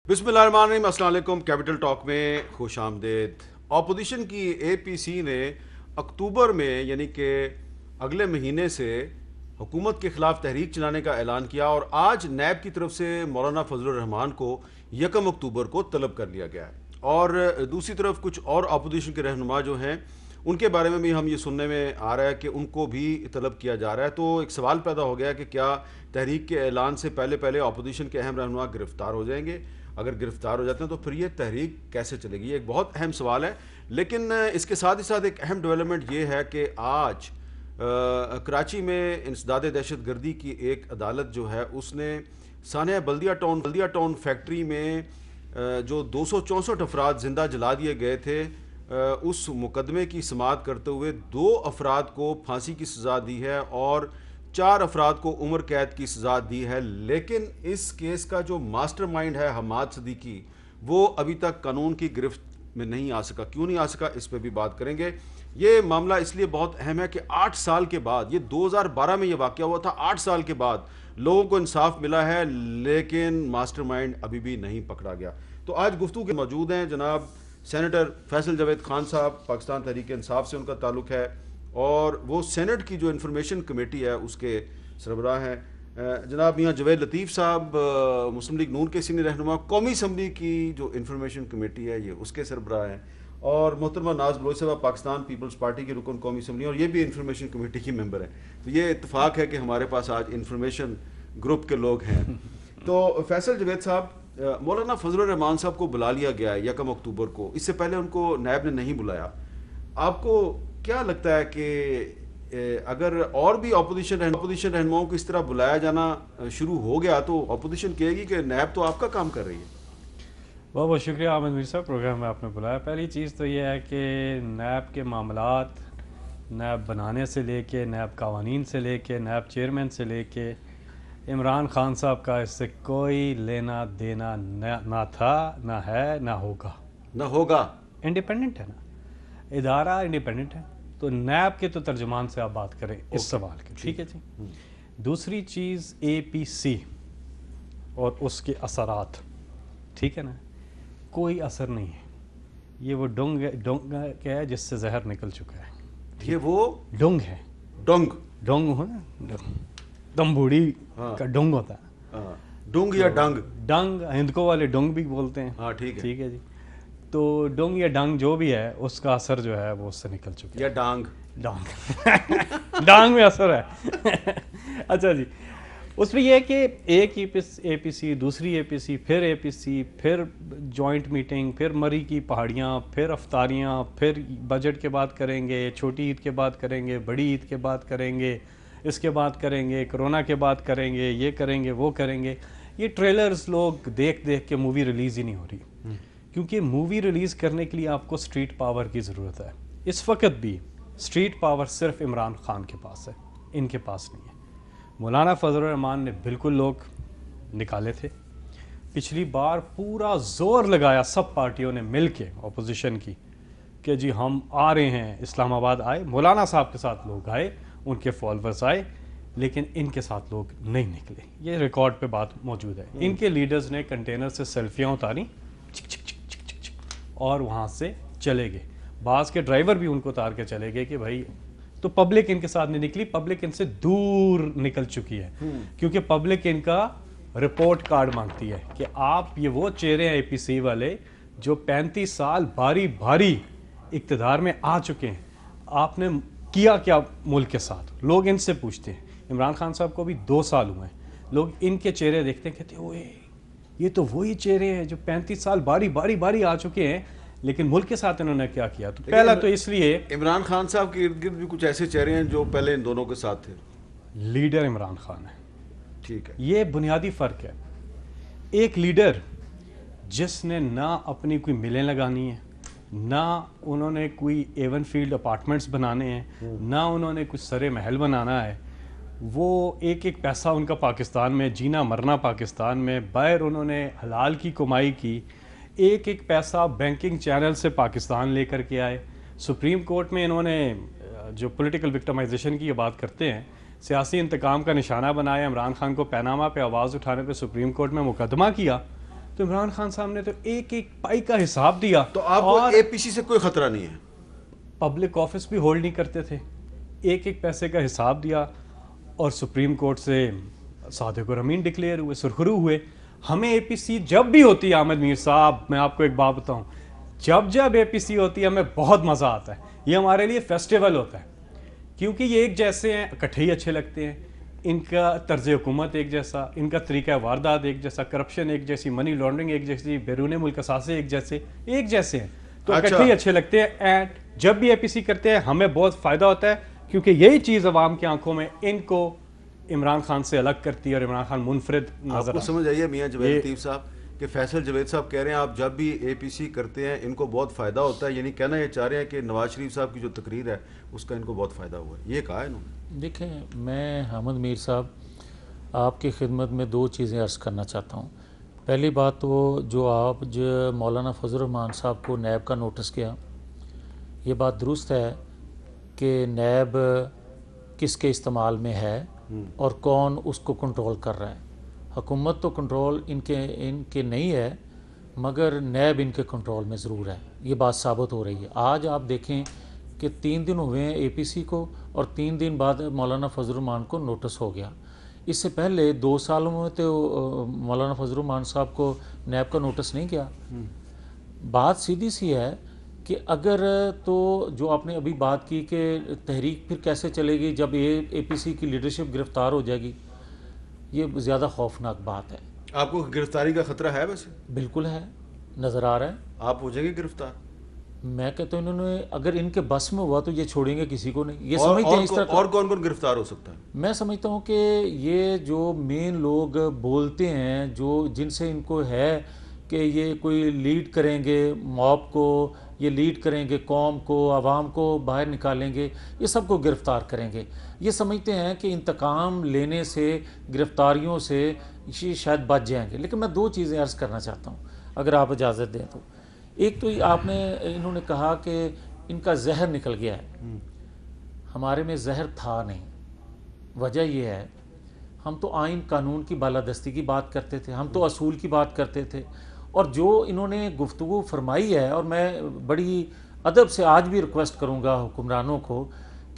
बिस्मिल्लाहिर्रहमानिर्रहीम, अस्सलाम वालेकुम। कैपिटल टॉक में खुश आमदेद। अपोजिशन की APC ने अक्टूबर में यानी कि अगले महीने से हुकूमत के ख़िलाफ़ तहरीक चलाने का ऐलान किया और आज नैब की तरफ से मौलाना फजलुर रहमान को 1 अक्टूबर को तलब कर लिया गया है। और दूसरी तरफ कुछ और अपोजिशन के रहनुमा जो हैं उनके बारे में भी हम ये सुनने में आ रहा है कि उनको भी तलब किया जा रहा है। तो एक सवाल पैदा हो गया कि क्या तहरीक के ऐलान से पहले पहले अपोजिशन के अहम रहनुमा गिरफ्तार हो जाएंगे? अगर गिरफ्तार हो जाते हैं तो फिर ये तहरीक कैसे चलेगी? ये एक बहुत अहम सवाल है। लेकिन इसके साथ ही साथ एक अहम डेवलपमेंट ये है कि आज कराची में इंसदाद दहशत गर्दी की एक अदालत जो है उसने सानिया बल्दिया टाउन फैक्ट्री में जो 264 अफराद ज़िंदा जला दिए गए थे, उस मुकदमे की समाअत करते हुए 2 अफराद को फांसी की सज़ा दी है और 4 अफराद को उम्र कैद की सज़ा दी है। लेकिन इस केस का जो मास्टरमाइंड है हमाद सदीकी, वो अभी तक कानून की गिरफ्त में नहीं आ सका। क्यों नहीं आ सका, इस पर भी बात करेंगे। ये मामला इसलिए बहुत अहम है कि 8 साल के बाद, ये 2012 में ये वाक़या हुआ था, 8 साल के बाद लोगों को इंसाफ मिला है, लेकिन मास्टरमाइंड अभी भी नहीं पकड़ा गया। तो आज गुफ्तगू के मौजूद हैं जनाब सेनेटर फैसल जावेद खान साहब, पाकिस्तान तहरीक इंसाफ से उनका ताल्लुक़ है और वो सेनेट की जो इंफॉर्मेशन कमेटी है उसके सरबराह हैं। जनाब मियाँ जवेद लतीफ़ साहब, मुस्लिम लीग नून के सीनियर रहनुमा, कौमी असम्बली की जो इंफॉर्मेशन कमेटी है ये उसके सरबराह हैं, और मोहतरमा नाज बलोच साहब पाकिस्तान पीपल्स पार्टी के रुकन कौमी असम्बली और ये भी इंफॉर्मेशन कमेटी की मेंबर हैं। तो ये इत्तेफाक है कि हमारे पास आज इंफॉर्मेशन ग्रुप के लोग हैं। तो फैसल जावेद साहब, मौलाना फजलुर रहमान साहब को बुला लिया गया है 1 अक्टूबर को, इससे पहले उनको नैब ने नहीं बुलाया। आपको क्या लगता है कि अगर और भी अपोजिशन रहनुमाओं को इस तरह बुलाया जाना शुरू हो गया तो अपोजिशन कहेगी कि नैब तो आपका काम कर रही है? बहुत बहुत शुक्रिया आमिर मीर साहब, प्रोग्राम में आपने बुलाया। पहली चीज़ तो ये है कि नैब के मामलात, नैब बनाने से लेके, नैब कवानीन से लेके, नैब चेयरमैन से लेके, इमरान खान साहब का इससे कोई लेना देना ना था, ना है, ना होगा। इंडिपेंडेंट है ना, इदारा इंडिपेंडेंट है। तो नैब के तो तर्जुमान से आप बात करें इस सवाल के, ठीक है जी। दूसरी चीज़ APC और उसके असरात, ठीक है ना, कोई असर नहीं है। ये वो डोंग क्या है जिससे जहर निकल चुका है। ये वो डोंग है, डोंग हो ना, दम्बूड़ी का डोंग होता है। डोंग या डंग हिंदको वाले डोंग भी बोलते हैं। हाँ, ठीक है जी। तो डोंग या डंग जो भी है उसका असर जो है वो उससे निकल चुका है। या डांग डांग में असर है। अच्छा जी, उसमें यह है कि एक APC, दूसरी APC, फिर APC, फिर जॉइंट मीटिंग, फिर मरी की पहाड़ियाँ, फिर अफ्तारियाँ, फिर बजट के बाद करेंगे, छोटी ईद के बाद करेंगे, बड़ी ईद के बाद करेंगे, इसके बाद करेंगे, कोरोना के बाद करेंगे, ये करेंगे, वो करेंगे। ये ट्रेलर्स लोग देख देख के मूवी रिलीज़ ही नहीं हो रही, क्योंकि मूवी रिलीज़ करने के लिए आपको स्ट्रीट पावर की ज़रूरत है। इस वक्त भी स्ट्रीट पावर सिर्फ इमरान खान के पास है, इनके पास नहीं है। मौलाना फजलुर रहमान ने बिल्कुल लोग निकाले थे। पिछली बार पूरा जोर लगाया सब पार्टियों ने मिल के अपोजिशन की कि जी हम आ रहे हैं, इस्लामाबाद आए, मौलाना साहब के साथ लोग आए, उनके फॉलोअर्स आए, लेकिन इनके साथ लोग नहीं निकले। ये रिकॉर्ड पे बात मौजूद है। इनके लीडर्स ने कंटेनर से सेल्फियाँ उतारी और वहाँ से चले गए। बास के ड्राइवर भी उनको उतार के चले गए कि भाई, तो पब्लिक इनके साथ नहीं निकली, पब्लिक इनसे दूर निकल चुकी है, क्योंकि पब्लिक इनका रिपोर्ट कार्ड मांगती है कि आप ये वो चेहरे हैं APC वाले जो 35 साल भारी भारी इक़्तिदार में आ चुके हैं, आपने किया क्या मुल्क के साथ? लोग इनसे पूछते हैं। इमरान खान साहब को भी 2 साल हुए हैं, लोग इनके चेहरे देखते हैं, कहते हैं ओए ये तो वही चेहरे हैं जो 35 साल बारी बारी आ चुके हैं, लेकिन मुल्क के साथ इन्होंने क्या किया? तो पहला तो इसलिए इमरान खान साहब के इर्द गिर्द भी कुछ ऐसे चेहरे हैं जो पहले इन दोनों के साथ थे। लीडर इमरान खान है, ठीक है, ये बुनियादी फ़र्क है। एक लीडर जिसने ना अपनी कोई मिलें लगानी है, ना उन्होंने कोई एवन फील्ड अपार्टमेंट्स बनाने हैं, ना उन्होंने कुछ सरे महल बनाना है, वो एक एक पैसा उनका पाकिस्तान में, जीना मरना पाकिस्तान में, बाहर उन्होंने हलाल की कमाई की, एक एक पैसा बैंकिंग चैनल से पाकिस्तान लेकर के आए। सुप्रीम कोर्ट में इन्होंने जो पॉलिटिकल विक्टिमाइजेशन की ये बात करते हैं, सियासी इंतकाम का निशाना बनाया, इमरान खान को पैनामा पे आवाज़ उठाने पे सुप्रीम कोर्ट में मुकदमा किया तो इमरान खान साहब ने तो एक एक पाई का हिसाब दिया। तो आपको और एपीसी से कोई खतरा नहीं है? पब्लिक ऑफिस भी होल्ड नहीं करते थे, एक एक पैसे का हिसाब दिया और सुप्रीम कोर्ट से सादिक और अमीन डिक्लेयर हुए, सुरखरू हुए। हमें एपीसी जब भी होती है अहमद मीर साहब, मैं आपको एक बात बताऊं, जब जब एपीसी होती है हमें बहुत मज़ा आता है। ये हमारे लिए फेस्टिवल होता है, क्योंकि ये एक जैसे हैं, इकट्ठे ही अच्छे लगते हैं। इनका तर्ज हुकूमत एक जैसा, इनका तरीका वारदात एक जैसा, करप्शन एक जैसी, मनी लॉन्ड्रिंग एक जैसी, बैरून मुल्क असासे एक जैसे हैं, तो अच्छा। इकट्ठे ही अच्छे लगते हैं। एंड जब भी एपीसी करते हैं हमें बहुत फ़ायदा होता है, क्योंकि यही चीज़ अवाम की आंखों में इनको इमरान खान से अलग करती है और इमरान खान मुनफरिद नजर आपको आता है। समझ आइए मियां जवेद लतीफ़ साहब कि फैसल जवेद साहब कह रहे हैं आप जब भी एपीसी करते हैं इनको बहुत फ़ायदा होता है, यानी कहना ये चाह रहे हैं कि नवाज शरीफ साहब की जो तकरीर है उसका इनको बहुत फ़ायदा हुआ है, ये कहा है इन्होंने। देखें, मैं अहमद मीर साहब आपकी खिदमत में दो चीज़ें अर्ज़ करना चाहता हूँ। पहली बात तो जो आप जो मौलाना फजल रहमान साहब को नैब का नोटिस किया, ये बात दुरुस्त है कि नैब किसके इस्तेमाल में है और कौन उसको कंट्रोल कर रहा है। हुकूमत तो कंट्रोल इनके नहीं है, मगर नैब इनके कंट्रोल में ज़रूर है। ये बात साबित हो रही है। आज आप देखें कि 3 दिन हुए हैं एपीसी को और 3 दिन बाद मौलाना फजल रहमान को नोटिस हो गया। इससे पहले 2 सालों में तो मौलाना फजल रहमान साहब को नैब का नोटिस नहीं गया। बात सीधी सी है कि अगर तो जो आपने अभी बात की कि तहरीक फिर कैसे चलेगी जब ये एपीसी की लीडरशिप गिरफ्तार हो जाएगी, ये ज़्यादा खौफनाक बात है। आपको गिरफ्तारी का खतरा है? वैसे बिल्कुल है, नज़र आ रहा है। आप हो जाएंगे गिरफ्तार? मैं कहता हूँ इन्होंने अगर इनके बस में हुआ तो ये छोड़ेंगे किसी को नहीं। ये और, समझते हैं इस तरह और कौन कौन गिरफ्तार हो सकता है? मैं समझता हूँ कि ये जो मेन लोग बोलते हैं, जो जिनसे इनको है कि ये कोई लीड करेंगे मॉब को, ये लीड करेंगे कौम को, आवाम को बाहर निकालेंगे, ये सबको गिरफ्तार करेंगे। ये समझते हैं कि इंतकाम लेने से, गिरफ्तारियों से ये शायद बच जाएंगे। लेकिन मैं 2 चीज़ें अर्ज़ करना चाहता हूँ अगर आप इजाज़त दें तो। एक तो इन्होंने कहा कि इनका जहर निकल गया है। हमारे में जहर था नहीं। वजह यह है, हम तो आइन कानून की बालादस्ती की बात करते थे, हम तो असूल की बात करते थे। और जो इन्होंने गुफ्तगू फरमाई है, और मैं बड़ी अदब से आज भी रिक्वेस्ट करूँगा हुक्मरानों को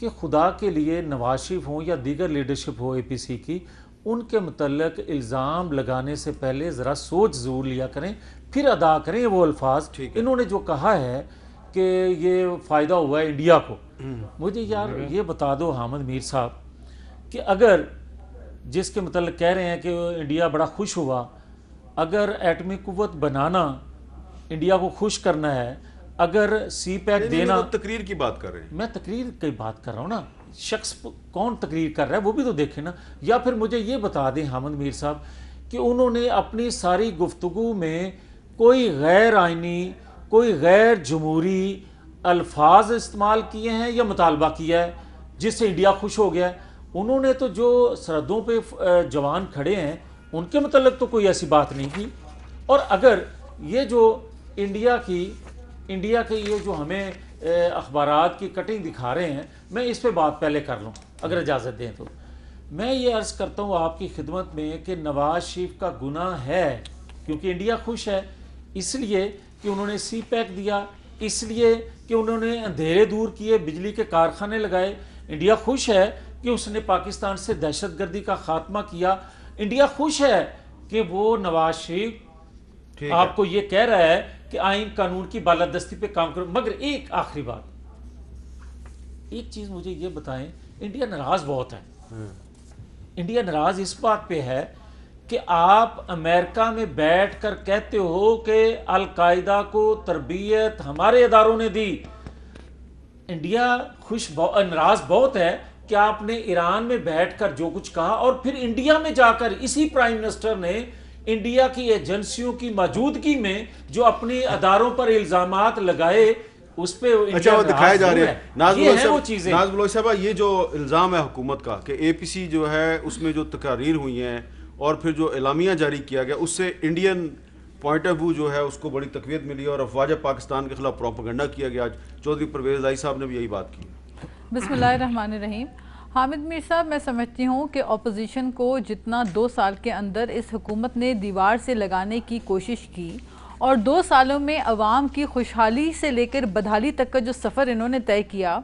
कि खुदा के लिए नवाज शरीफ हों या दीगर लीडरशिप हो एपीसी की, उनके मुतल्लिक इल्ज़ाम लगाने से पहले ज़रा सोच ज़रूर लिया करें, फिर अदा करें वो अल्फाज। इन्होंने जो कहा है कि ये फ़ायदा हुआ है इंडिया को, मुझे यार ये बता दो हामिद मीर साहब कि अगर जिसके मतलब कह रहे हैं कि इंडिया बड़ा खुश हुआ, अगर एटमी कुव्वत बनाना इंडिया को खुश करना है, अगर सी पैक देना, तकरीर की बात कर रहे हैं। मैं तकरीर की बात कर रहा हूँ ना, शख्स कौन तकरीर कर रहा है वो भी तो देखें ना। या फिर मुझे ये बता दें हामिद मीर साहब कि उन्होंने अपनी सारी गुफ्तगू में कोई गैर आइनी, कोई गैर जमहूरी अल्फाज इस्तेमाल किए हैं या मुतालबा किया है जिससे इंडिया खुश हो गया है। उन्होंने तो जो सरहदों पे जवान खड़े हैं उनके मतलब तो कोई ऐसी बात नहीं की। और अगर ये जो इंडिया के ये जो हमें अखबारात की कटिंग दिखा रहे हैं, मैं इस पे बात पहले कर लूँ अगर इजाज़त दें तो। मैं ये अर्ज़ करता हूँ आपकी खिदमत में कि नवाज शरीफ का गुनाह है, क्योंकि इंडिया खुश है इसलिए कि उन्होंने सी पैक दिया, इसलिए कि उन्होंने अंधेरे दूर किए, बिजली के कारखाने लगाए। इंडिया खुश है कि उसने पाकिस्तान से दहशतगर्दी का खात्मा किया। इंडिया खुश है कि वो नवाज शरीफ आपको ये कह रहा है कि आइन कानून की बालादस्ती पे काम करो। मगर एक आखिरी बात, एक चीज मुझे ये बताएं, इंडिया नाराज बहुत है। इंडिया नाराज इस बात पे है कि आप अमेरिका में बैठकर कहते हो कि अल-कायदा को तरबियत हमारे इदारों ने दी। इंडिया नाराज बहुत है कि आपने ईरान में बैठकर जो कुछ कहा और फिर इंडिया में जाकर इसी प्राइम मिनिस्टर ने इंडिया की एजेंसियों की मौजूदगी में जो अपने अदारों पर इल्जामात लगाए उस पे अच्छा वो दिखाए जा रहे हैं। नाज़ साहब ये जो इल्ज़ाम है हुकूमत का कि एपीसी जो है उसमें जो तकारीर हुई हैं और फिर जो एलामिया जारी किया गया उससे इंडियन पॉइंट ऑफ व्यू जो है उसको बड़ी तकवीत मिली और अफवाज पाकिस्तान के खिलाफ प्रोपेगेंडा किया गया। आज चौधरी परवेज़ लाई साहब ने भी यही बात की। बिस्मिल्लाहिर्रहमानिर्रहीम। हामिद मीर साहब, मैं समझती हूँ कि अपोजिशन को जितना 2 साल के अंदर इस हुकूमत ने दीवार से लगाने की कोशिश की और 2 सालों में अवाम की खुशहाली से लेकर बदहाली तक का जो सफ़र इन्होंने तय किया,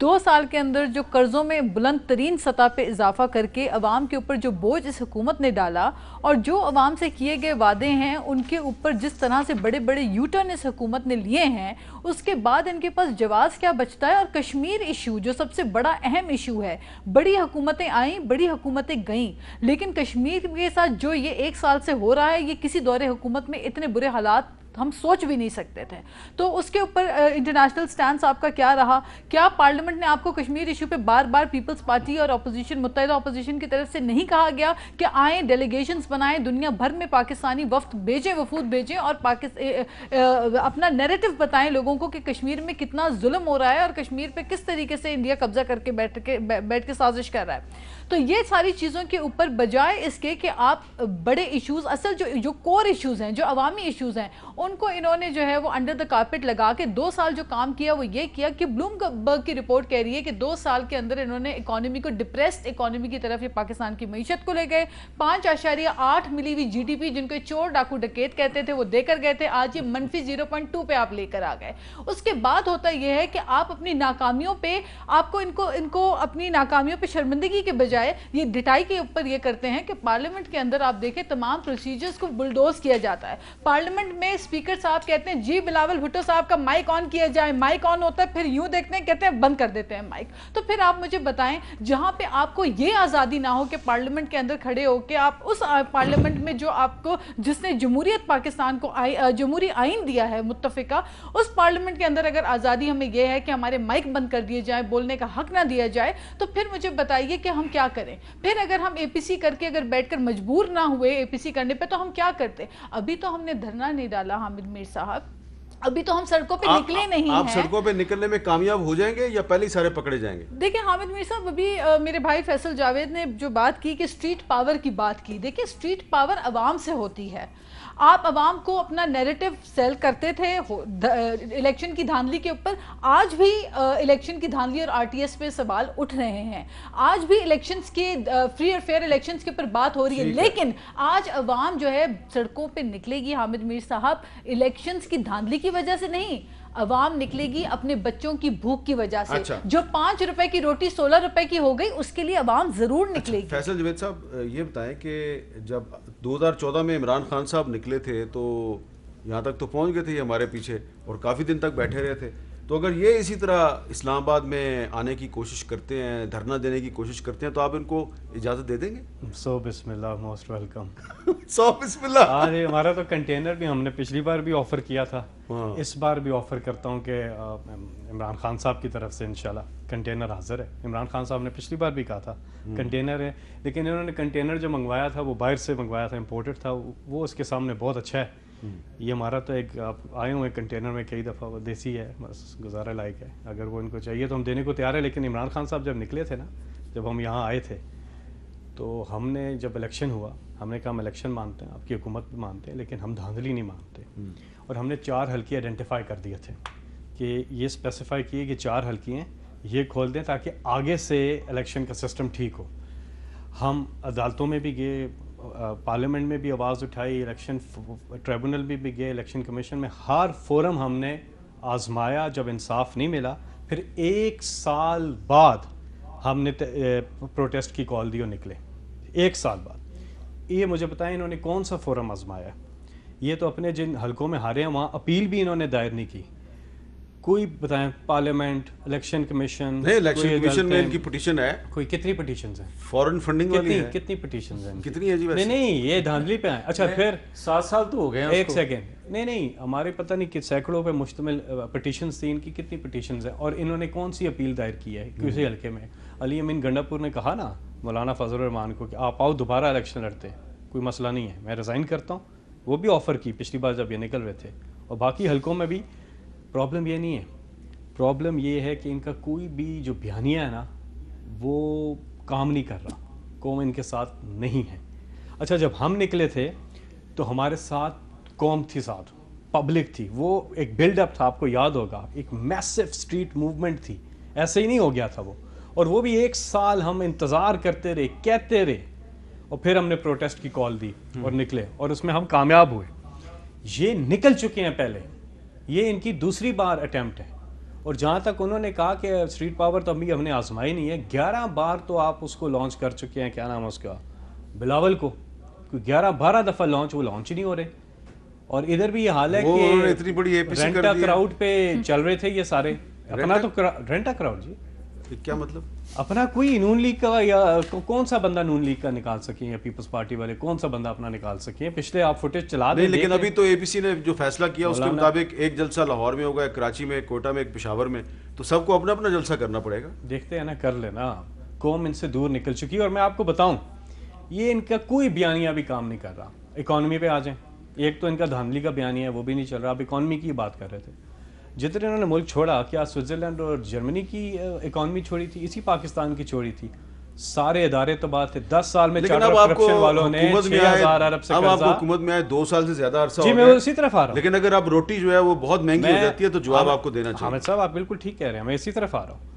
2 साल के अंदर जो कर्ज़ों में बुलंद तरीन सतह पे इजाफा करके अवाम के ऊपर जो बोझ इस हुकूमत ने डाला और जो अवाम से किए गए वादे हैं उनके ऊपर जिस तरह से बड़े बड़े यूटर्न इस हुकूमत ने लिए हैं, उसके बाद इनके पास जवाब क्या बचता है। और कश्मीर इशू जो सबसे बड़ा अहम इशू है, बड़ी हुकूमतें आईं, बड़ी हुकूमतें गईं, लेकिन कश्मीर के साथ जो ये 1 साल से हो रहा है, ये किसी दौरे हुकूमत में इतने बुरे हालात हम सोच भी नहीं सकते थे। तो उसके ऊपर इंटरनेशनल स्टैंड आपका क्या रहा? क्या पार्लियामेंट ने आपको कश्मीर इशू पे बार बार पीपल्स पार्टी और अपोजिशन, मुत्तहिदा अपोजिशन की तरफ से नहीं कहा गया कि आए, डेलीगेशंस बनाएं, दुनिया भर में पाकिस्तानी वफ्द भेजें, वफूद भेजें और अपना नैरेटिव बताएं लोगों को कि कश्मीर में कितना जुल्म हो रहा है और कश्मीर पे किस तरीके से इंडिया कब्जा करके बैठ के साजिश कर रहा है? तो ये सारी चीज़ों के ऊपर बजाय इसके कि आप बड़े इश्यूज, असल जो कोर इश्यूज हैं, जो अवामी इश्यूज हैं, उनको इन्होंने जो है वो अंडर द कारपेट लगा के 2 साल जो काम किया वो ये किया कि ब्लूमबर्ग की रिपोर्ट कह रही है कि 2 साल के अंदर इन्होंने इकोनॉमी को, डिप्रेस्ड इकोनॉमी की तरफ ये पाकिस्तान की मीशत को ले गए। 5.8 मिली हुई जीडीपी जिनको चोर डाकू डकैत कहते थे वो देकर गए थे, आज ये -0.2 पे आप लेकर आ गए। उसके बाद होता यह है कि आप अपनी नाकामियों पे, आपको इनको अपनी नाकामियों पे शर्मिंदगी के बजाय ये डिटाई के ऊपर ये करते हैं कि पार्लियामेंट के अंदर आप देखें तमाम प्रोसीजर्स को बुलडोज किया जाता है। पार्लियामेंट में स्पीकर साहब कहते हैं जी बिलावल भुट्टो साहब का माइक ऑन किया जाए, माइक ऑन होता है, फिर यूं देखते हैं, कहते हैं बंद कर देते हैं माइक। तो फिर आप मुझे बताएं, जहां पे आपको ये आज़ादी ना हो कि पार्लियामेंट के अंदर खड़े हो के आप उस पार्लियामेंट में जो आपको, जिसने जमहूरियत पाकिस्तान को जमहूरी आइन दिया है मुत्तफिका, उस पार्लियामेंट के अंदर अगर आज़ादी हमें यह है कि हमारे माइक बंद कर दिए जाए, बोलने का हक ना दिया जाए, तो फिर मुझे बताइए कि हम क्या करें? फिर अगर हम एपीसी करके अगर बैठकर मजबूर ना हुए एपीसी करने पे, तो हम क्या करते? अभी तो हमने धरना नहीं डाला हामिद मीर साहब, अभी तो हम सड़कों पे निकले नहीं हैं। आप सड़कों पे निकलने में कामयाब हो जाएंगे या पहले ही सारे पकड़े जाएंगे? देखिए हामिद मीर साहब, अभी मेरे भाई फैसल जावेद ने जो बात की कि स्ट्रीट पावर की बात की, देखिए स्ट्रीट पावर अवाम से होती है। आप अवाम को अपना नैरेटिव सेल करते थे इलेक्शन की धांधली के ऊपर, आज भी इलेक्शन की धांधली और आरटीएस पे सवाल उठ रहे हैं, आज भी इलेक्शंस के फ्री और फेयर इलेक्शंस के ऊपर बात हो रही है, लेकिन आज अवाम जो है सड़कों पे निकलेगी हामिद मीर साहब इलेक्शंस की धांधली की वजह से नहीं, अवाम निकलेगी अपने बच्चों की भूख की वजह से। अच्छा। जो 5 रुपए की रोटी 16 रुपए की हो गई, उसके लिए अवाम जरूर निकलेगी। फैसल जावेद साहब, ये बताएं कि जब 2014 में इमरान खान साहब निकले थे तो यहाँ तक तो पहुँच गए थे ये हमारे पीछे और काफ़ी दिन तक बैठे रहे थे, तो अगर ये इसी तरह इस्लामाबाद में आने की कोशिश करते हैं, धरना देने की कोशिश करते हैं, तो आप इनको इजाज़त दे देंगे? सो बिस्मिल्लाह, मोस्ट वेलकम। सो बिस्मिल्लाह। अरे हमारा तो कंटेनर भी हमने पिछली बार भी ऑफ़र किया था, इस बार भी ऑफ़र करता हूँ कि इमरान खान साहब की तरफ से इंशाल्लाह कंटेनर हाजिर है। इमरान खान साहब ने पिछली बार भी कहा था कंटेनर है, लेकिन इन्होंने कंटेनर जो मंगवाया था वो बाहर से मंगवाया था, इम्पोर्टेड था, वो उसके सामने बहुत अच्छा है। ये हमारा तो एक आप आए हुए कंटेनर में कई दफ़ा, वो देसी है, बस गुजारा लायक है, अगर वो इनको चाहिए तो हम देने को तैयार है। लेकिन इमरान खान साहब जब निकले थे ना, जब हम यहाँ आए थे, तो हमने जब इलेक्शन हुआ, हमने कहा हम इलेक्शन मानते हैं, आपकी हुकूमत भी मानते हैं, लेकिन हम धांधली नहीं मानते। और हमने 4 हल्के आइडेंटिफाई कर दिए थे कि ये स्पेसिफाई किए कि 4 हल्के हैं, ये खोल दें ताकि आगे से इलेक्शन का सिस्टम ठीक हो। हम अदालतों में भी गए, पार्लियामेंट में भी आवाज़ उठाई, इलेक्शन ट्रिब्यूनल भी गए, इलेक्शन कमीशन में, हर फोरम हमने आजमाया। जब इंसाफ नहीं मिला, फिर 1 साल बाद हमने प्रोटेस्ट की कॉल दी और निकले। 1 साल बाद। ये मुझे बताएं इन्होंने कौन सा फोरम आजमाया? ये तो अपने जिन हलकों में हारे हैं वहाँ अपील भी इन्होंने दायर नहीं की। कोई बताएं, पार्लियामेंट, इलेक्शन कमीशन? नहीं, इलेक्शन कमीशन में इनकी पिटीशन है। कोई कितनी पिटीशंस हैं? फॉरेन फंडिंग वाली है। कितनी पिटीशंस हैं? कितनी है जी वैसे? नहीं, ये धांधली पे आए। अच्छा, फिर 7 साल तो हो गए हैं एक उसको। सेकेंड, नहीं, हमारे पता नहीं कि सैकड़ों पे मुश्तमिल पिटीशंस थी इनकी, कितनी पिटीशंस हैं और इन्होंने कौन सी अपील दायर की है किसी हल्के में? अली अमीन गंडापुर ने कहा ना मौलाना फजल रहमान को कि आप आओ दोबारा इलेक्शन लड़ते हैं, कोई मसला नहीं है, मैं रिज़ाइन करता हूँ। वो भी ऑफ़र की पिछली बार जब ये निकल रहे थे। और बाकी हल्कों में भी प्रॉब्लम ये नहीं है, प्रॉब्लम ये है कि इनका कोई भी जो बयानिया है ना वो काम नहीं कर रहा, कौम इनके साथ नहीं है। अच्छा, जब हम निकले थे तो हमारे साथ कौम थी, साथ पब्लिक थी, वो एक बिल्डअप था, आपको याद होगा, एक मैसिव स्ट्रीट मूवमेंट थी, ऐसे ही नहीं हो गया था वो। और वो भी 1 साल हम इंतज़ार करते रहे, कहते रहे, और फिर हमने प्रोटेस्ट की कॉल दी और निकले, और उसमें हम कामयाब हुए। ये निकल चुके हैं पहले, ये इनकी दूसरी बार अटैम्प्ट है। और जहाँ तक उन्होंने कहा कि स्ट्रीट पावर तो अभी हमने आजमाई नहीं है, 11 बार तो आप उसको लॉन्च कर चुके हैं, क्या नाम है उसका, बिलावल को, 11-12 दफ़ा लॉन्च, वो लॉन्च ही नहीं हो रहे। और इधर भी ये हाल है कि इतनी बड़ी एपीसी कर रेंटा दी है। क्राउड पे चल रहे थे ये सारे, अपना तो रेंटा क्राउड जी, क्या मतलब? अपना कोई नून लीग का या कौन सा बंदा नून लीग का निकाल सके, या पीपल्स पार्टी वाले कौन सा बंदा अपना निकाल सके? पिछले आप फुटेज चला नहीं, दें, लेकिन देख अभी लें। तो एपीसी ने जो फैसला किया उसके मौलाना- मुताबिक एक जलसा लाहौर में होगा, एक कराची में, एक कोटा में, एक पेशावर में, तो सबको अपना अपना जलसा करना पड़ेगा। देखते हैं ना, कर लेना। कौम इनसे दूर निकल चुकी है। और मैं आपको बताऊं, ये इनका कोई बयानिया भी काम नहीं कर रहा। इकॉनमी पे आ जाएं, एक तो इनका धांधली का बयानिया है, वो भी नहीं चल रहा। अब इकॉनमी की बात कर रहे थे, जितने इन्होंने मुल्क छोड़ा, क्या स्विट्जरलैंड और जर्मनी की इकॉनमी छोड़ी थी, इसी पाकिस्तान की छोड़ी थी। सारे इदारे तबाह थे। 10 साल में लेकिन चार्टर अब ऑफ आपको करप्शन वालों ने हुकूमत में 6000 अरब से अब आपको कर्जा। हुकूमत में आए 2 साल से ज्यादा अरसा जी, हो मैं गया। उसी तरफ आ रहा हूँ। लेकिन अगर आप रोटी जो है वो बहुत महंगी हो जाती है तो जवाब आपको देना चाहिए। हामिद साहब, आप बिल्कुल ठीक कह रहे हैं, मैं इसी तरफ आ रहा हूँ।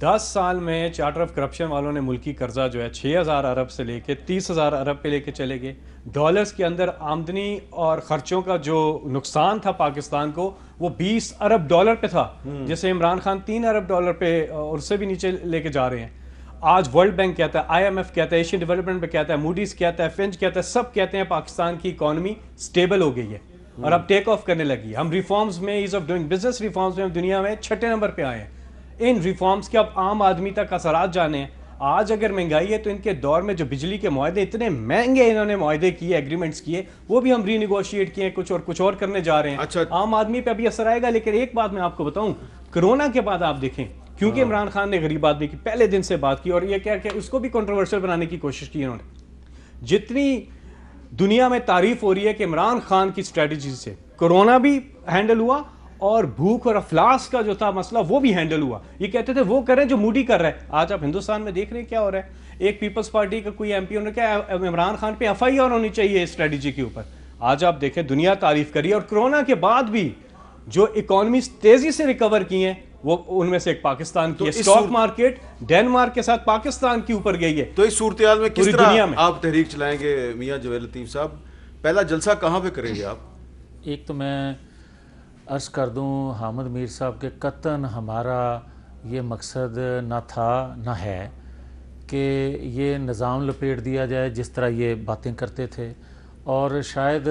10 साल में चार्टर ऑफ करप्शन वालों ने मुल्की कर्जा जो है 6000 अरब से लेके 30,000 अरब पे लेके चले गए। डॉलर्स के अंदर आमदनी और खर्चों का जो नुकसान था पाकिस्तान को, वो 20 अरब डॉलर पे था, जैसे इमरान खान 3 अरब डॉलर पे और उससे भी नीचे लेके जा रहे हैं। आज वर्ल्ड बैंक कहता है, IMF कहता है, एशियन डेवलपमेंट बैंक कहता है, मूडीज कहता है, फिंच कहता है, सब कहते हैं पाकिस्तान की इकॉनमी स्टेबल हो गई है और अब टेक ऑफ करने लगी है। हम रिफॉर्म्स में, ease of doing business reforms में हम दुनिया में 6ठे नंबर पे आए हैं। इन रिफॉर्म्स के अब आम आदमी तक असरात जाने हैं। आज अगर महंगाई है तो इनके दौर में जो बिजली के मुआहदे इतने महंगे इन्होंने मुआहदे किए, एग्रीमेंट्स किए, वो भी हम रीनिगोशिएट किए, कुछ और करने जा रहे हैं। अच्छा। आम आदमी पे अभी असर आएगा। लेकिन एक बात मैं आपको बताऊं, कोरोना के बाद आप देखें, क्योंकि इमरान खान ने गरीब आदमी की पहले दिन से बात की और ये क्या उसको भी कंट्रोवर्शियल बनाने की कोशिश की इन्होंने। जितनी दुनिया में तारीफ हो रही है कि इमरान खान की स्ट्रेटजी से कोरोना भी हैंडल हुआ और भूख और अफलास का जो था मसला वो भी हैंडल हुआ। ये कहते थे वो करें जो मूडी कर रहा है। आज आप हिंदुस्तान में देख रहे हैं क्या हो रहा है। एक पीपल्स पार्टी का कोई MP ने क्या, इमरान खान पे FIR होनी चाहिए स्ट्रेटजी के ऊपर। आज आप देखें, दुनिया तारीफ करी। और कोरोना के बाद भी जो इकोनॉमी तेजी से रिकवर की हैं, वो उनमें से एक पाकिस्तान की स्टॉक मार्केट डेनमार्क के साथ पाकिस्तान के ऊपर गई है। तो इस सूरत में किस दुनिया तरह में आप तहरीक चलाएंगे मियां जवेद लतीफ साहब? पहला जलसा कहाँ पे करेंगे आप? एक तो मैं अर्ज़ कर दूं हामिद मीर साहब के, कतन हमारा ये मकसद ना था ना है कि ये निज़ाम लपेट दिया जाए जिस तरह ये बातें करते थे। और शायद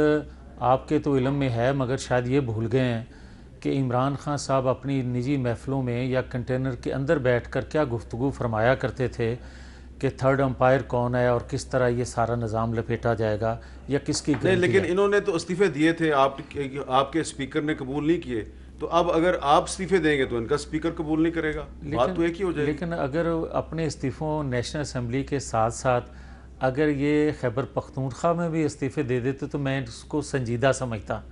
आपके तो इल्म में है, मगर शायद ये भूल गए हैं कि इमरान खान साहब अपनी निजी महफ़िलों में या कंटेनर के अंदर बैठकर क्या गुफ्तगू फरमाया करते थे कि थर्ड अंपायर कौन है और किस तरह ये सारा निज़ाम लपेटा जाएगा या किसकी नहीं, गारंटी लेकिन है। इन्होंने तो इस्तीफे दिए थे, आपके स्पीकर ने कबूल नहीं किए। तो अब अगर आप इस्तीफे देंगे तो इनका स्पीकर कबूल नहीं करेगा, बात तो एक ही हो जाएगी। लेकिन अगर अपने इस्तीफ़ों नेशनल असम्बली के साथ साथ अगर ये खैबर पख्तूनख्वा में भी इस्तीफे दे देते तो मैं उसको संजीदा समझता,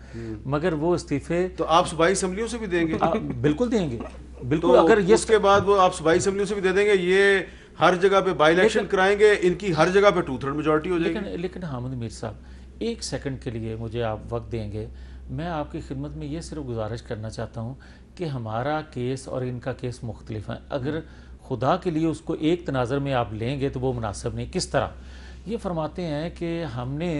मगर वो इस्तीफे तो आप सूबाई असम्बलियों से भी देंगे? बिल्कुल देंगे, बिल्कुल। तो अगर ये उसके बाद वो आप सूबाई असम्बलियों से भी दे देंगे, ये हर जगह पे बाई इलेक्शन कराएंगे, इनकी हर जगह पे 2/3 मेजोरिटी हो जाएगी। लेकिन हामिद मीर साहब, एक सेकंड के लिए मुझे आप वक्त देंगे। मैं आपकी खिदमत में ये सिर्फ गुजारिश करना चाहता हूँ कि हमारा केस और इनका केस मुख्तलिफ है। अगर खुदा के लिए उसको एक तनाज़र में आप लेंगे तो वो मुनासिब नहीं। किस तरह ये फरमाते हैं कि हमने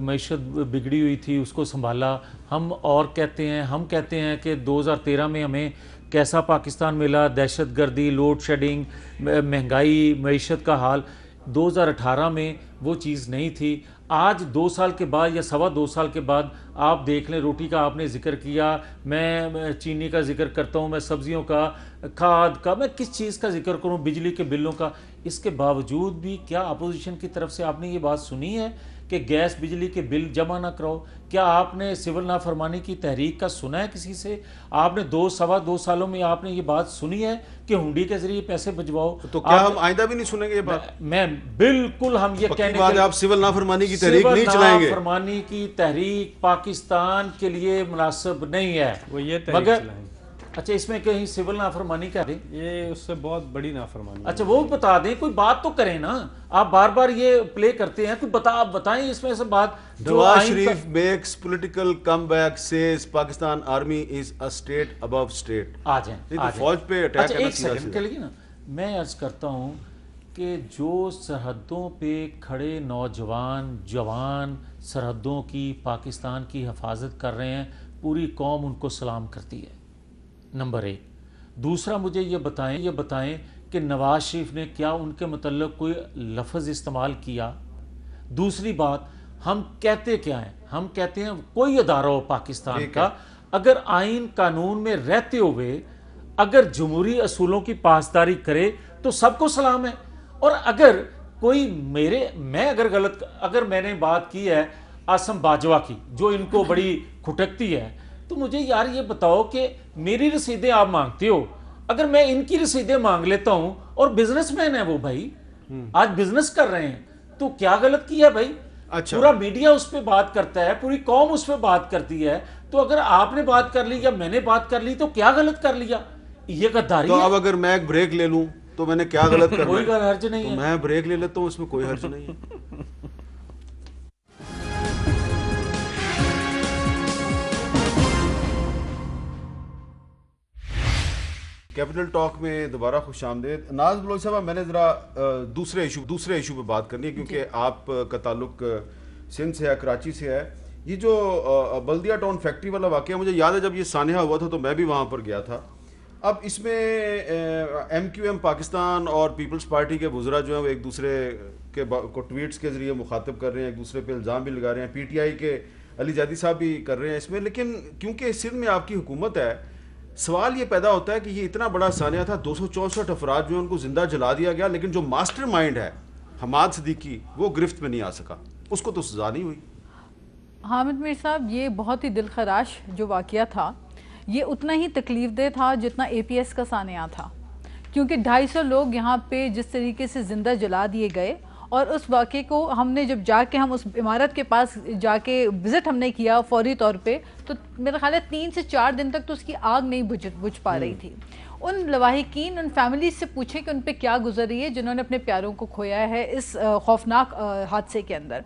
मईशत बिगड़ी हुई थी उसको संभाला, हम कहते हैं कि 2013 में हमें कैसा पाकिस्तान मिला, दहशत गर्दी, लोड शेडिंग, महंगाई, मईशत का हाल। 2018 में वो चीज़ नहीं थी। आज 2 साल के बाद या 2.25 साल के बाद आप देख लें, रोटी का आपने जिक्र किया, मैं चीनी का जिक्र करता हूँ, मैं सब्जियों का, खाद का, मैं किस चीज़ का जिक्र करूँ, बिजली के बिलों का। इसके बावजूद भी क्या अपोजिशन की तरफ से आपने ये बात सुनी है कि गैस बिजली के बिल जमा ना कराओ? क्या आपने सिविल नाफरमानी की तहरीक का सुना है किसी से? आपने 2-2.25 सालों में आपने ये बात सुनी है कि हुंडी के जरिए पैसे भिजवाओ? तो क्या हम आइंदा भी नहीं सुनेंगे ये बात? मैं बिल्कुल, हम ये कहने के आप सिविल नाफरमानी की तहरीक नहीं चलाएंगे? नाफरमानी की तहरीक पाकिस्तान के लिए मुनासिब नहीं है। वो ये मगर अच्छा, इसमें कहीं सिविल नाफरमानी कर दें? ये उससे बहुत बड़ी नाफरमानी है। अच्छा, वो भी बता दें, कोई बात तो करें ना। आप बार बार ये प्ले करते हैं, कोई आप बताएं इसमें से बात। Nawaz Sharif makes political comeback, says Pakistan army is a state above state. आ जाएं, नहीं आ तो जाएं। फौज पे अटैक अच्छा, करना एक सीधा सेकंड सीधा। के लिए ना मैं अर्ज करता हूं कि जो सरहदों पे खड़े नौजवान जवान सरहदों की, पाकिस्तान की हिफाजत कर रहे हैं, पूरी कौम उनको सलाम करती है, नंबर एक। दूसरा, मुझे ये बताएं कि नवाज शरीफ ने क्या उनके मतलब कोई लफ्ज़ इस्तेमाल किया? दूसरी बात, हम कहते क्या हैं? हम कहते हैं कोई अदारा हो पाकिस्तान का, अगर आइन कानून में रहते हुए अगर जमहूरी असूलों की पासदारी करे तो सबको सलाम है। और अगर कोई अगर मैंने बात की है आसम बाजवा की, जो इनको बड़ी खुटकती है, तो मुझे यार ये बताओ कि मेरी रसीदें आप मांगते हो, अगर मैं इनकी रसीदें मांग लेता हूं, और बिजनेसमैन है वो भाई, आज बिजनेस कर रहे हैं, तो क्या गलत किया भाई? अच्छा, पूरा मीडिया उस पर बात करता है, पूरी कौम उस पर बात करती है, तो अगर आपने बात कर ली या मैंने बात कर ली तो क्या गलत कर लिया? ये गद्दारी तो है। अब अगर मैं एक ब्रेक ले लूं तो मैंने क्या गलत करना कोई है? हर्ज नहीं तो है। मैं ब्रेक ले लेता हूं, इसमें कोई हर्ज नहीं है। कैपिटल टॉक में दोबारा खुश आमदेद। नाज बलोच साहब, मैंने ज़रा दूसरे इशू पे बात करनी है, क्योंकि आपका ताल्लुक सिंध से है, कराची से है। ये जो बल्दिया टाउन फैक्ट्री वाला वाक़या, मुझे याद है जब ये सानिया हुआ था तो मैं भी वहाँ पर गया था। अब इसमें MQM पाकिस्तान और पीपल्स पार्टी के वुज़रा जो हैं वो एक दूसरे को ट्वीट्स के ज़रिए मुखातिब कर रहे हैं, एक दूसरे पे इल्ज़ाम भी लगा रहे हैं। PTI के अली जादी साहब भी कर रहे हैं इसमें। लेकिन क्योंकि सिंध में आपकी हुकूमत है, सवाल ये पैदा होता है कि ये इतना बड़ा सानिया था, 264 अफराद जो है उनको जिंदा जला दिया गया, लेकिन जो मास्टर माइंड है हमाद सिद्दीकी वो गिरफ्त में नहीं आ सका, उसको तो सजा नहीं हुई। हामिद मीर साहब, ये बहुत ही दिलखराश जो वाक़या था, ये उतना ही तकलीफ़देह था जितना APS का सानिया था, क्योंकि 250 लोग यहाँ पे जिस तरीके से ज़िंदा जला दिए गए, और उस वाक़े को हमने जब जाके हम उस इमारत के पास जाके विज़िट हमने किया फौरी तौर पे, तो मेरा ख्याल है 3 से 4 दिन तक तो उसकी आग नहीं बुझ पा रही थी। उन लवाहिकीन, उन फैमिलीज से पूछें कि उन पे क्या गुजर रही है जिन्होंने अपने प्यारों को खोया है इस खौफनाक हादसे के अंदर।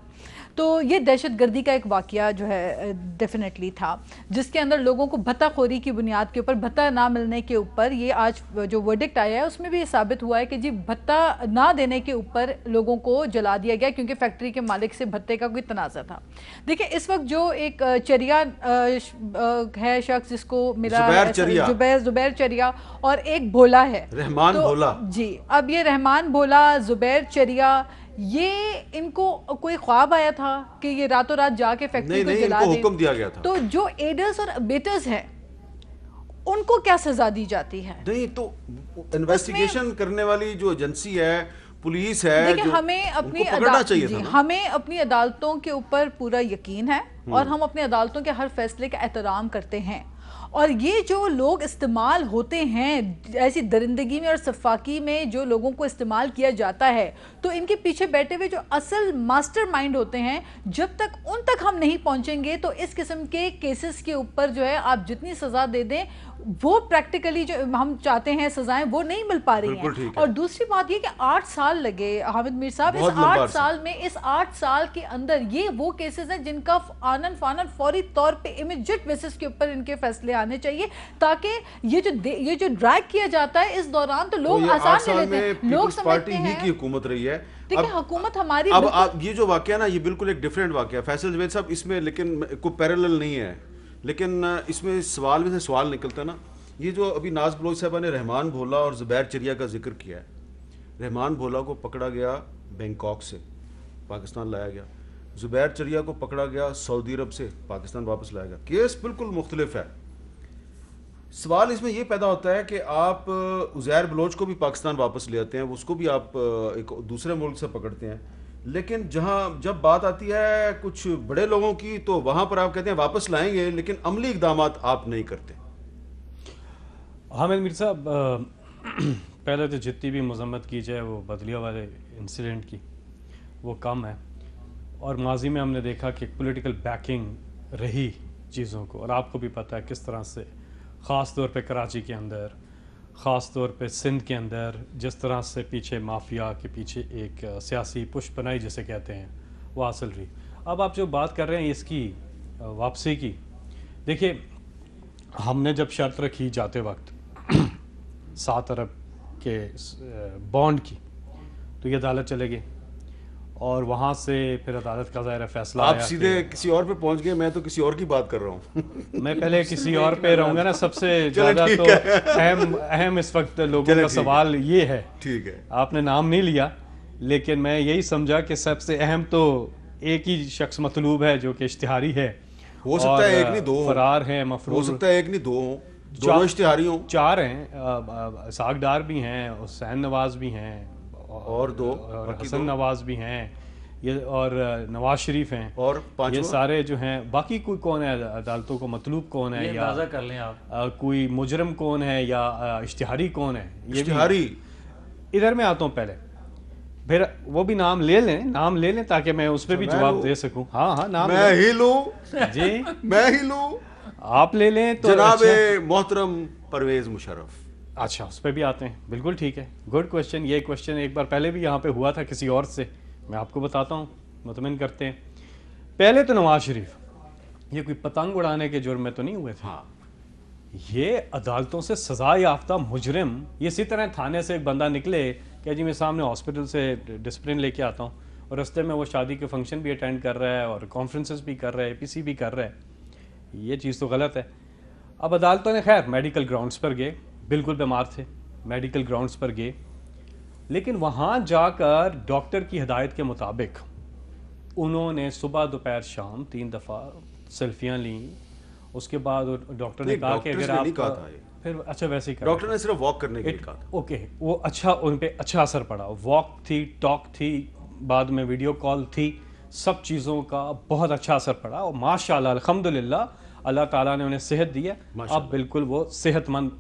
तो ये दहशतगर्दी का एक वाक़या जो है डेफिनेटली था, जिसके अंदर लोगों को भत्ताखोरी की बुनियाद के ऊपर, भत्ता ना मिलने के ऊपर, ये आज जो वर्डिक्ट आया है उसमें भी ये साबित हुआ है कि जी भत्ता ना देने के ऊपर लोगों को जला दिया गया, क्योंकि फैक्ट्री के मालिक से भत्ते का कोई तनाज़ा था। देखिए, इस वक्त जो एक चरिया है शख्स जिसको मिला जुबैर चरिया, और एक भोला है रहमान भोला जी। अब ये रहमान भोला, जुबैर चरिया, ये इनको कोई ख्वाब आया था कि ये रातों रात जाके फैक्ट्री को जला दें? हुक्म दिया गया था। तो जो एडर्स और अबेटर्स हैं उनको क्या सजा दी जाती है? नहीं, तो इन्वेस्टिगेशन करने वाली जो एजेंसी है, पुलिस है, देखिए, हमें अपनी हमें अपनी अदालतों के ऊपर पूरा यकीन है, और हम अपनी अदालतों के हर फैसले का एहतराम करते हैं। और ये जो लोग इस्तेमाल होते हैं ऐसी दरिंदगी में और सफाकी में, जो लोगों को इस्तेमाल किया जाता है, तो इनके पीछे बैठे हुए जो असल मास्टरमाइंड होते हैं, जब तक उन तक हम नहीं पहुंचेंगे तो इस किस्म के केसेस के ऊपर जो है आप जितनी सजा दे दें, वो प्रैक्टिकली जो हम चाहते हैं सजाएं वो नहीं मिल पा रही हैं। और दूसरी बात ये कि 8 साल लगे हामिद मीर साहब, इस 8 साल के अंदर ये वो केसेस हैं जिनका आनन फानन फौरी तौर पे इमीडिएट बेसिस के ऊपर इनके फैसले आने चाहिए, ताकि ये जो ड्रैग किया जाता है इस दौरान तो लोग आसान ले लेते हैं, लोग समझते हैं की हुकूमत रही है। देखिए, हुकूमत हमारी अब ये जो वाकया ना, ये बिल्कुल एक डिफरेंट वाकया, फैसल जवेद साहब, इसमें लेकिन कोई पैरेलल नहीं है, लेकिन इसमें सवाल में से सवाल निकलता ना, ये जो अभी नाज बलोच साहबा ने रहमान भोला और जुबैर चरिया का जिक्र किया है। रहमान भोला को पकड़ा गया बैंकॉक से, पाकिस्तान लाया गया। जुबैर चरिया को पकड़ा गया सऊदी अरब से, पाकिस्तान वापस लाया गया। केस बिल्कुल मुख्तलिफ है। सवाल इसमें यह पैदा होता है कि आप उज़ैर बलोच को भी पाकिस्तान वापस ले आते हैं, उसको भी आप एक दूसरे मुल्क से पकड़ते हैं, लेकिन जब बात आती है कुछ बड़े लोगों की, तो वहां पर आप कहते हैं वापस लाएंगे, लेकिन अमली इकदाम आप नहीं करते। हामिद मीर साहब, पहले तो जितनी भी मजम्मत की जाए वो बदलिया वाले इंसिडेंट की, वो कम है। और माजी में हमने देखा कि पॉलिटिकल बैकिंग रही चीज़ों को, और आपको भी पता है किस तरह से ख़ास तौर पे कराची के अंदर, ख़ास तौर पे सिंध के अंदर, जिस तरह से पीछे माफिया के पीछे एक सियासी पुश बनाई जिसे कहते हैं, वो हासिल रही। अब आप जो बात कर रहे हैं इसकी वापसी की, देखिए हमने जब शर्त रखी जाते वक्त 7 अरब के बॉन्ड की, तो ये अदालत चले गए और वहाँ से फिर अदालत का ज़ाहिर फैसला आप आया सीधे कि किसी और पे पहुंच गए, मैं तो किसी और की बात कर रहा हूँ। मैं पहले किसी और पे रहूँगा ना। सबसे ज़्यादा ठीक तो अहम इस वक्त लोगों चलें, का ठीक है। सवाल ये है, ठीक है, आपने नाम नहीं लिया, लेकिन मैं यही समझा कि सबसे अहम तो एक ही शख्स मतलूब है जो कि इश्तिहारी है। हो सकता और है एक नहीं दो हों। फरार हैं, हो मफरूर सकता है एक नहीं दो हों, दोनों इश्तिहारी हों। 4 हैं, इसाक डार भी हैं, हुसैन नवाज भी हैं, और दो, और बाकी हसन दो। नवाज भी हैं, ये और नवाज शरीफ हैं, और ये पांचवा सारे जो हैं। बाकी कोई कौन है अदालतों को मतलूब कौन है, ये या अंदाजा कर लें आप। कोई मुजरम कौन है, या इश्तिहारी कौन है, ये भी इश्तिहारी। इधर मैं आता हूँ पहले, फिर वो भी नाम ले लें ताकि मैं उस पर भी मैं जवाब लूं? दे सकूं। हाँ नाम मैं ही लूं, जी मैं ही लूं। आप ले लें तो जनाब अच्छा। मोहतरम परवेज मुशर्रफ। अच्छा, उस पर भी आते हैं, बिल्कुल ठीक है, गुड क्वेश्चन। ये क्वेश्चन एक बार पहले भी यहाँ पे हुआ था किसी और से, मैं आपको बताता हूँ, मुतमिन करते हैं। पहले तो नवाज शरीफ ये कोई पतंग उड़ाने के जुर्म में तो नहीं हुए थे। हाँ, ये अदालतों से सजा याफ्ता मुजरिम, ये इसी तरह थाने से एक बंदा निकले कि जी मैं सामने हॉस्पिटल से डिसिप्लिन लेके आता हूँ, और रास्ते में वो शादी के फंक्शन भी अटेंड कर रहा है और कॉन्फ्रेंसेस भी कर रहा है, APC भी कर रहा है, ये चीज़ तो गलत है। अब अदालतों ने खैर मेडिकल ग्राउंड्स पर गए, बिल्कुल बीमार थे, मेडिकल ग्राउंड्स पर गए, लेकिन वहाँ जाकर डॉक्टर की हिदायत के मुताबिक उन्होंने सुबह दोपहर शाम 3 दफ़ा सेल्फियाँ ली। उसके बाद डॉक्टर ने नहीं, कहा कि डॉक्टर्स अगर ने आप नहीं कहा था ये। फिर अच्छा वैसे ही कहा डॉक्टर ने सिर्फ वॉक करने के लिए कहा था। ओके, वो अच्छा, उन पे अच्छा असर पड़ा, वॉक थी, टॉक थी, बाद में वीडियो कॉल थी, सब चीज़ों का बहुत अच्छा असर पड़ा, और माशाल्लाह अल्हम्दुलिल्लाह अल्लाह ताला ने उन्हें सेहत दी है, अब बिल्कुल वो सेहतमंद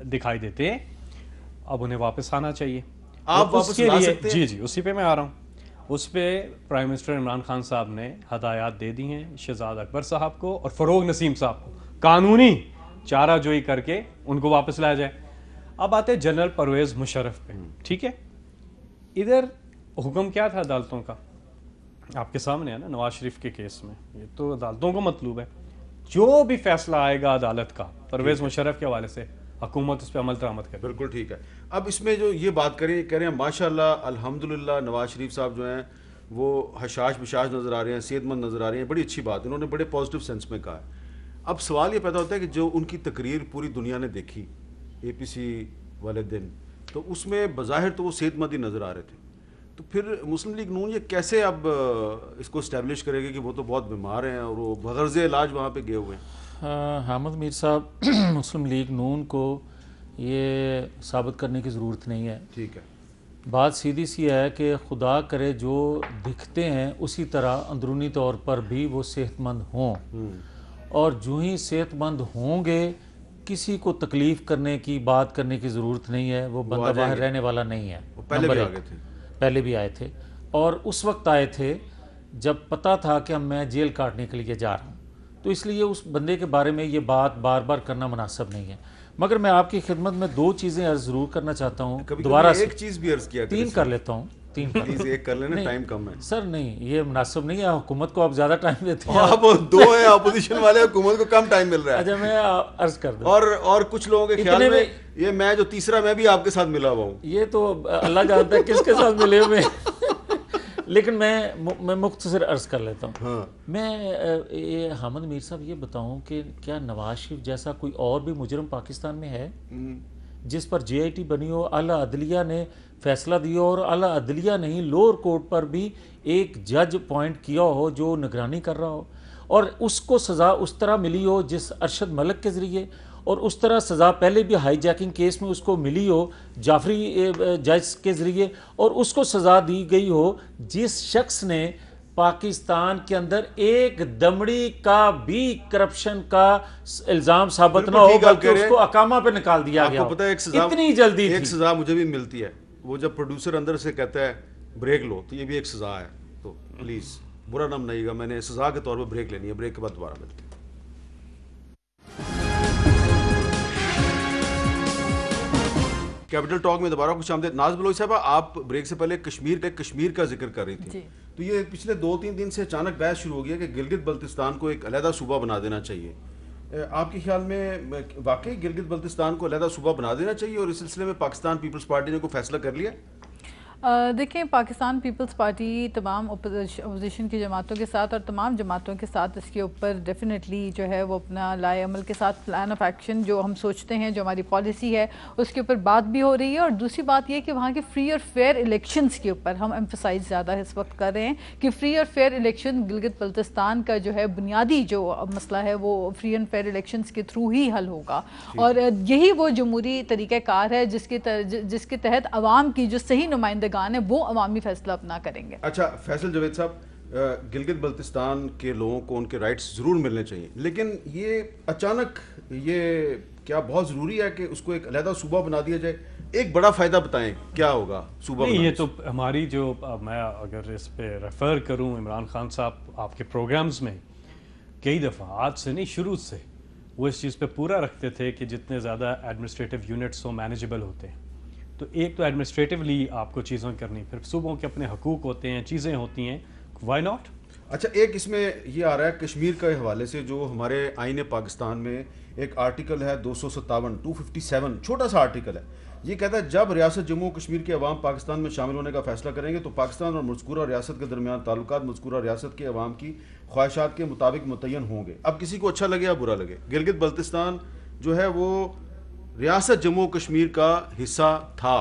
दिखाई देते हैं। अब उन्हें वापस आना चाहिए। आप और वापस उसके ला लिए सकते हैं? जी उसी पे मैं आ रहा हूँ। उस पे प्राइम मिनिस्टर इमरान खान साहब ने हदायत दे दी हैं शहजाद अकबर साहब को और फ़रोग नसीम साहब को, कानूनी चारा जोई करके उनको वापस लाया जाए। अब आते जनरल परवेज़ मुशर्रफ पे, ठीक है। इधर हुक्म क्या था अदालतों का, आपके सामने है ना, नवाज शरीफ के केस में, ये तो अदालतों को मतलूब है, जो भी फैसला आएगा अदालत का परवेज़ मुशर्रफ के हवाले से हुकूमत उस पर अमल दरामद करे। बिल्कुल ठीक है। अब इसमें जो ये बात करें, कह रहे हैं माशाल्लाह अल्हम्दुलिल्लाह नवाज शरीफ साहब जो हैं वो हशाश बिशाश नज़र आ रहे हैं, सेहतमंद नज़र आ रहे हैं, बड़ी अच्छी बात, इन्होंने बड़े पॉजिटिव सेंस में कहा है। अब सवाल ये पैदा होता है कि जो उनकी तकरीर पूरी दुनिया ने देखी APC वाले दिन, तो उसमें बज़ाहिर तो वो सेहतमंद ही नज़र आ रहे थे, तो फिर मुस्लिम लीग नून ये कैसे अब इसको इस्टेब्लिश करेगी कि वो तो बहुत बीमार हैं और वो बगर्ज़ इलाज वहाँ पे गए हुए हैं। हामिद मीर साहब, मुस्लिम लीग नून को ये साबित करने की ज़रूरत नहीं है। ठीक है, बात सीधी सी है कि खुदा करे जो दिखते हैं उसी तरह अंदरूनी तौर पर भी वो सेहतमंद हों, और जो ही सेहतमंद होंगे किसी को तकलीफ़ करने की बात करने की ज़रूरत नहीं है, वो बंदा बाहर जाएंगे। रहने वाला नहीं है। वो पहले नंबर भी आ एक। गए थे। पहले भी आए थे, और उस वक्त आए थे जब पता था कि मैं जेल काटने के लिए जा रहा हूँ, तो इसलिए उस बंदे के बारे में ये बात बार बार करना मुनासिब नहीं है। मगर मैं आपकी खिदमत में 2 चीज़ें अर्ज़ ज़रूर करना चाहता हूँ कभी दोबारा एक चीज़ भी अर्ज किया 3 कर लेता हूँ, 3 कर प्लीज एक कर लेना, नहीं, टाइम कम है। सर नहीं, ये मुनासिब नहीं है, हुकूमत को आप ज़्यादा टाइम देते हैं। आप 2 हैं अपोजिशन वाले, हुकूमत को कम टाइम मिल रहा है। अच्छा, मैं अर्ज़ कर दूँ, और कुछ लोगों के ख्याल इतने में में- ये मैं जो तीसरा मैं भी आपके साथ मिला हुआ हूँ। ये तो अल्लाह जानता है किसके साथ मिले हुए हैं। लेकिन मैं मुख्तसर अर्ज़ कर लेता हूँ। हाँ, मैं ये हामिद मीर साहब ये बताऊं कि क्या नवाज शरीफ जैसा कोई और भी मुजरम पाकिस्तान में है जिस पर JIT बनी हो, आला अदलिया ने फैसला दिया और आला अदलिया ने ही लोअर कोर्ट पर भी एक जज पॉइंट किया हो जो निगरानी कर रहा हो, और उसको सज़ा उस तरह मिली हो जिस अरशद मलिक के ज़रिए, और उस तरह सज़ा पहले भी हाईजैकिंग केस में उसको मिली हो जाफरी जज के ज़रिए, और उसको सज़ा दी गई हो जिस शख्स ने पाकिस्तान के अंदर एक दमड़ी का भी करप्शन का इल्ज़ाम साबित ना बिल्कुल हो, ठीक आप बल्कि कह रहे हैं। उसको अकामा पे निकाल दिया गया आपको हो। पता है एक सजा, इतनी जल्दी एक थी। सजा मुझे भी मिलती है, वो जब प्रोड्यूसर अंदर से कहता है ब्रेक लो, तो ये भी एक सजा है, तो प्लीज बुरा ना मनाइएगा, मैंने सजा के तौर पर ब्रेक लेनी है, ब्रेक के बाद दोबारा मिलते हैं। कैपिटल टॉक में दोबारा खुश आमदीद। नाज बलोच साहब, आप ब्रेक से पहले कश्मीर का जिक्र कर रही थी, तो ये पिछले 2-3 दिन से अचानक बहस शुरू हो गई है कि गिलगित बल्तिस्तान को एक अलहदा सूबा बना देना चाहिए। आपके ख्याल में वाकई गिलगित बल्तिस्तान को अलहदा सूबा बना देना चाहिए और इस सिलसिले में पाकिस्तान पीपल्स पार्टी ने कोई फैसला कर लिया? देखें, पाकिस्तान पीपल्स पार्टी तमाम अपोजिशन की जमातों के साथ और तमाम जमातों के साथ इसके ऊपर डेफिनेटली जो है वो अपना लाए अमल के साथ प्लान ऑफ एक्शन जो हम सोचते हैं, जो हमारी पॉलिसी है, उसके ऊपर बात भी हो रही है। और दूसरी बात यह कि वहाँ के फ्री और फेयर इलेक्शंस के ऊपर हम एम्फसाइज ज़्यादा इस वक्त कर रहे हैं कि फ्री और फेयर इलेक्शन गिलगित बल्तिस्तान का जो है बुनियादी जो मसला है वो फ्री एंड फेयर इलेक्शंस के थ्रू ही हल होगा। और यही वो जमहूरी तरीक़ाकार है जिसके तहत अवाम की जो सही नुमाइंदगी है वो अवामी फैसला अपना करेंगे। अच्छा फैसल जावेद साहब, गिलगित बल्तिस्तान के लोगों को उनके राइट्स ज़रूर मिलने चाहिए, लेकिन ये अचानक ये क्या बहुत ज़रूरी है कि उसको एक अलहदा सूबा बना दिया जाए? एक बड़ा फ़ायदा बताएं क्या होगा सूबा नहीं, बनाने ये तो हमारी जो मैं अगर इस पे रेफ़र करूं, इमरान खान साहब आपके प्रोग्राम्स में कई दफ़ा आज से नहीं शुरू से वो इस चीज़ पे पूरा रखते थे कि जितने ज़्यादा एडमिनिस्ट्रेटिव यूनिट्स हो मैनेजेबल होते हैं। तो एक तो एडमिनिस्ट्रेटिवली आपको चीज़ें करनी, फिर सूबों के अपने हकूक़ होते हैं, चीज़ें होती हैं, व्हाई नॉट? अच्छा, एक इसमें ये आ रहा है कश्मीर के हवाले से, जो हमारे आईन पाकिस्तान में एक आर्टिकल है 257 छोटा सा आर्टिकल है, ये कहता है जब रियासत जम्मू कश्मीर के अवाम पाकिस्तान में शामिल होने का फैसला करेंगे तो पाकिस्तान और मज़कूरा रियासत के दरमियान ताल्लुकात मज़कूरा रियासत के अवाम की ख्वाहिशात के मुताबिक मुतय्यन होंगे। अब किसी को अच्छा लगे या बुरा लगे, गिलगित बल्तिस्तान जो है वो रियासत जम्मू कश्मीर का हिस्सा था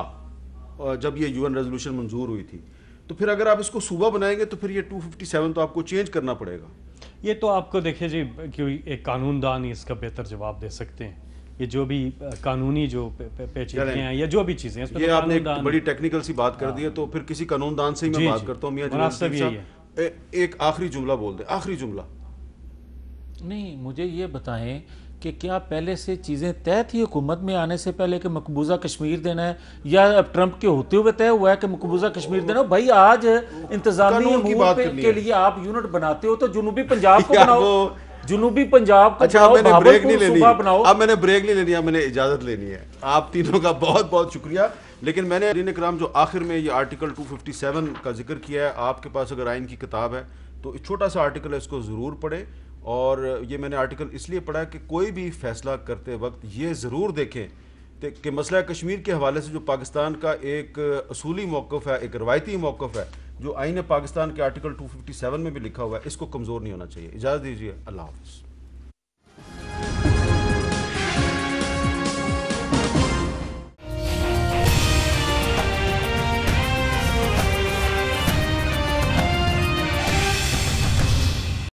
जब ये यूएन रेजोल्यूशन मंजूर हुई थी, तो फिर अगर आप इसको सूबा बनाएंगे तो फिर ये 257 तो आपको चेंज करना पड़ेगा। ये तो आपको देखिए जी, क्योंकि एक कानूनदान ही इसका बेहतर जवाब दे सकते हैं। ये जो भी कानूनी जो पेचीदगियां हैं या जो भी चीज़ें हैं, ये आपने एक बड़ी टेक्निकल सी बात कर दी है, तो फिर किसी कानूनदान से ही मैं बात करता हूँ। मियां जवाब साहब, एक आखिरी जुमला बोल दे, आखिरी जुमला। नहीं, मुझे ये बताएं कि क्या पहले से चीज़ें तय थी हुकूमत में आने से पहले कि मकबूजा कश्मीर देना है, या अब ट्रंप के होते हुए तय हुआ है कि मकबूजा कश्मीर देना? भाई आज इंतजामी अमूर के लिए आप यूनिट बनाते हो तो जनूबी पंजाब को बनाओ, जनूबी पंजाब को अच्छा, मैंने ब्रेक नहीं लेनी, अब मैंने ब्रेक नहीं लेनी, मैंने इजाजत लेनी है। आप तीनों का बहुत बहुत शुक्रिया। लेकिन मैंने दीन इकराम जो आखिर में ये आर्टिकल 257 का जिक्र किया है, आपके पास अगर आइन की किताब है तो छोटा सा आर्टिकल है, इसको ज़रूर पढ़ें। और ये मैंने आर्टिकल इसलिए पढ़ा कि कोई भी फैसला करते वक्त ये ज़रूर देखें कि मसला कश्मीर के हवाले से जो पाकिस्तान का एक असूली मौक़िफ़ है, एक रवायती मौक़िफ़ है, जो आईन पाकिस्तान के आर्टिकल 257 में भी लिखा हुआ है, इसको कमज़ोर नहीं होना चाहिए। इजाज़त दीजिए, अल्लाह हाफ़िज़।